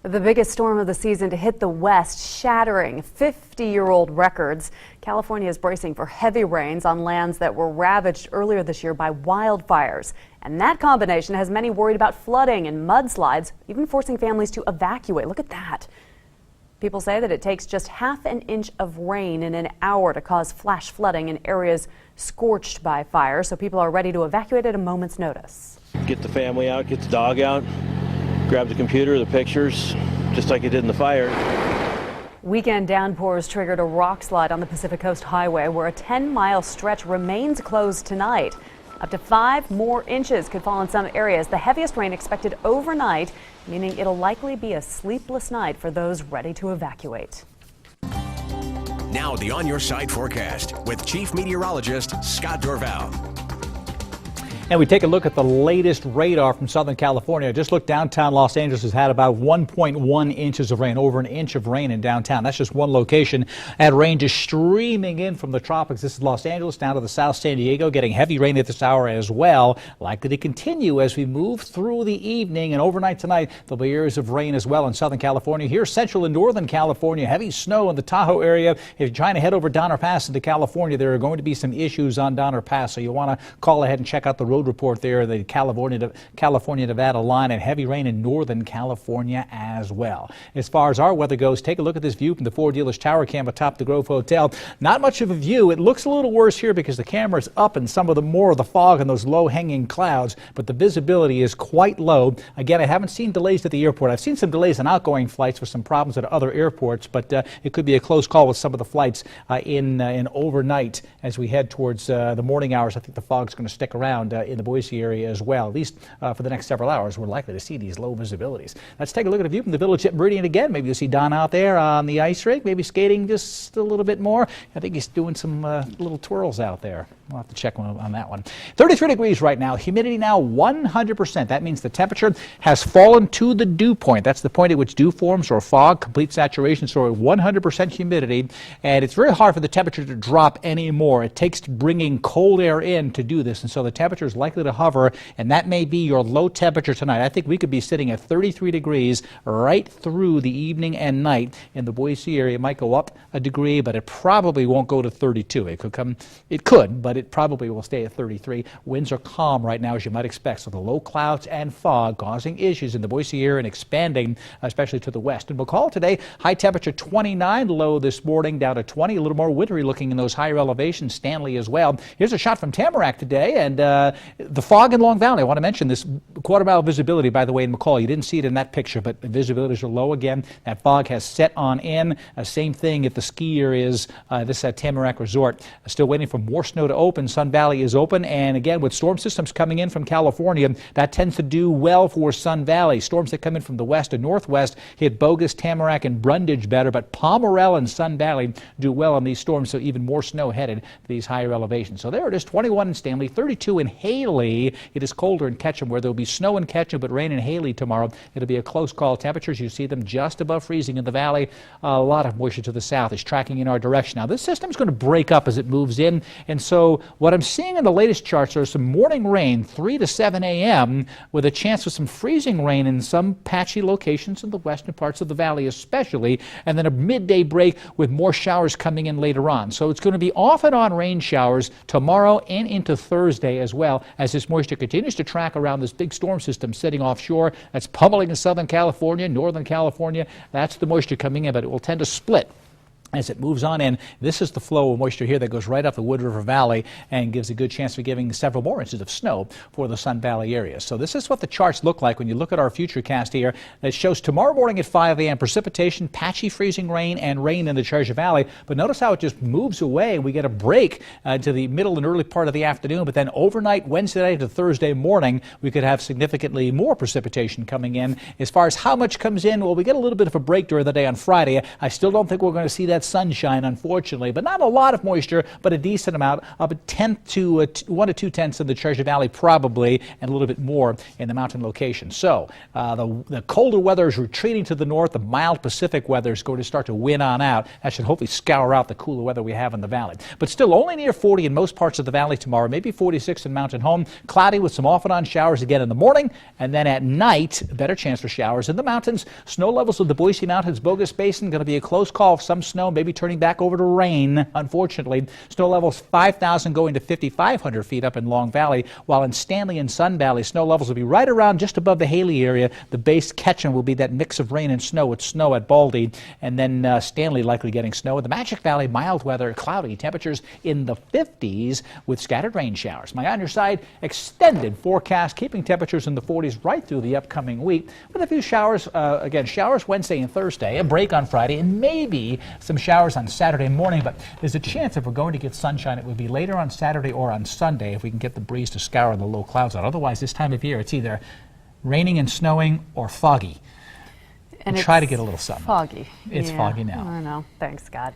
The biggest storm of the season to hit the West, shattering 50-year-old records. California is bracing for heavy rains on lands that were ravaged earlier this year by wildfires. And that combination has many worried about flooding and mudslides, even forcing families to evacuate. Look at that. People say that it takes just half an inch of rain in an hour to cause flash flooding in areas scorched by fire. So people are ready to evacuate at a moment's notice. Get the family out, get the dog out. Grab the computer, the pictures, just like it did in the fire. Weekend downpours triggered a rock slide on the Pacific Coast Highway where a 10-mile stretch remains closed tonight. Up to 5 more inches could fall in some areas. The heaviest rain expected overnight, meaning it'll likely be a sleepless night for those ready to evacuate. Now the On Your Side forecast with Chief Meteorologist Scott Dorval. And we take a look at the latest radar from Southern California. Just look, downtown Los Angeles has had about 1.1 inches of rain, over an inch of rain in downtown. That's just one location. And rain just streaming in from the tropics. This is Los Angeles down to the South San Diego, getting heavy rain at this hour as well. Likely to continue as we move through the evening and overnight tonight. There'll be areas of rain as well in Southern California. Here, Central and Northern California, heavy snow in the Tahoe area. If you're trying to head over Donner Pass into California, there are going to be some issues on Donner Pass. So you want to call ahead and check out the road report there, the California-Nevada line, and heavy rain in Northern California as well. As far as our weather goes, take a look at this view from the Ford Dealers Tower Cam atop the Grove Hotel. Not much of a view. It looks a little worse here because the camera is up and some of the more of the fog and those low-hanging clouds, but the visibility is quite low. Again, I haven't seen delays at the airport. I've seen some delays on outgoing flights with some problems at other airports, but it could be a close call with some of the flights in overnight as we head towards the morning hours. I think the fog's going to stick around in the Boise area as well. At least for the next several hours, we're likely to see these low visibilities. Let's take a look at a view from the Village at Meridian again. Maybe you'll see Don out there on the ice rink, maybe skating just a little bit more. I think he's doing some little twirls out there. We'll have to check on that one. 33 degrees right now. Humidity now 100%. That means the temperature has fallen to the dew point. That's the point at which dew forms or fog, complete saturation, so 100% humidity. And it's very hard for the temperature to drop anymore. It takes bringing cold air in to do this. And so the temperature is likely to hover, and that may be your low temperature tonight. I think we could be sitting at 33 degrees right through the evening and night in the Boise area. It might go up a degree, but it probably won't go to 32. It could, but it probably will stay at 33. Winds are calm right now, as you might expect. So the low clouds and fog causing issues in the Boise area and expanding, especially to the west. In McCall today, high temperature 29, low this morning down to 20. A little more wintry looking in those higher elevations. Stanley as well. Here's a shot from Tamarack today, and the fog in Long Valley. I want to mention this quarter-mile visibility, by the way, in McCall. You didn't see it in that picture, but the visibilities are low again. That fog has set on in. Same thing at the ski areas. This Tamarack Resort. Still waiting for more snow to open. Sun Valley is open, and again, with storm systems coming in from California, that tends to do well for Sun Valley. Storms that come in from the west and northwest hit Bogus, Tamarack, and Brundage better, but Pomerelle and Sun Valley do well on these storms, so even more snow headed to these higher elevations. So there it is, 21 in Stanley, 32 in Haley. It is colder in Ketchum, where there will be snow in Ketchum, but rain in Haley tomorrow. It'll be a close call. Temperatures, you see them just above freezing in the valley. A lot of moisture to the south is tracking in our direction. Now, this system is going to break up as it moves in, and so what I'm seeing in the latest charts are some morning rain, 3 to 7 a.m., with a chance of some freezing rain in some patchy locations in the western parts of the valley especially, and then a midday break with more showers coming in later on. So it's going to be off and on rain showers tomorrow and into Thursday as well, as this moisture continues to track around this big storm system sitting offshore. That's pummeling in Southern California, Northern California. That's the moisture coming in, but it will tend to split as it moves on in. This is the flow of moisture here that goes right up the Wood River Valley and gives a good chance for giving several more inches of snow for the Sun Valley area. So this is what the charts look like when you look at our futurecast here. It shows tomorrow morning at 5 a.m. precipitation, patchy freezing rain, and rain in the Treasure Valley. But notice how it just moves away. We get a break to the middle and early part of the afternoon, but then overnight, Wednesday night to Thursday morning, we could have significantly more precipitation coming in. As far as how much comes in, well, we get a little bit of a break during the day on Friday. I still don't think we're going to see that that sunshine, unfortunately, but not a lot of moisture, but a decent amount, of a tenth to 1 to 2 tenths in the Treasure Valley probably, and a little bit more in the mountain locations. So the colder weather is retreating to the north. The mild Pacific weather is going to start to win on out. That should hopefully scour out the cooler weather we have in the valley. But still only near 40 in most parts of the valley tomorrow, maybe 46 in Mountain Home. Cloudy with some off and on showers again in the morning, and then at night, a better chance for showers in the mountains. Snow levels of the Boise Mountains, Bogus Basin, going to be a close call. Some snow, maybe turning back over to rain, unfortunately. Snow levels 5,000 going to 5,500 feet up in Long Valley, while in Stanley and Sun Valley, snow levels will be right around just above the Haley area. The base Ketchum will be that mix of rain and snow with snow at Baldy, and then Stanley likely getting snow. In the Magic Valley, mild weather, cloudy, temperatures in the 50s with scattered rain showers. My on your side extended forecast, keeping temperatures in the 40s right through the upcoming week, with a few showers, again, showers Wednesday and Thursday, a break on Friday, and maybe some showers on Saturday morning. But there's a chance if we're going to get sunshine, it would be later on Saturday or on Sunday if we can get the breeze to scour the low clouds out. Otherwise, this time of year, it's either raining and snowing or foggy. And we'll try to get a little sun. Foggy. It's foggy now. I know. Thanks, Scott.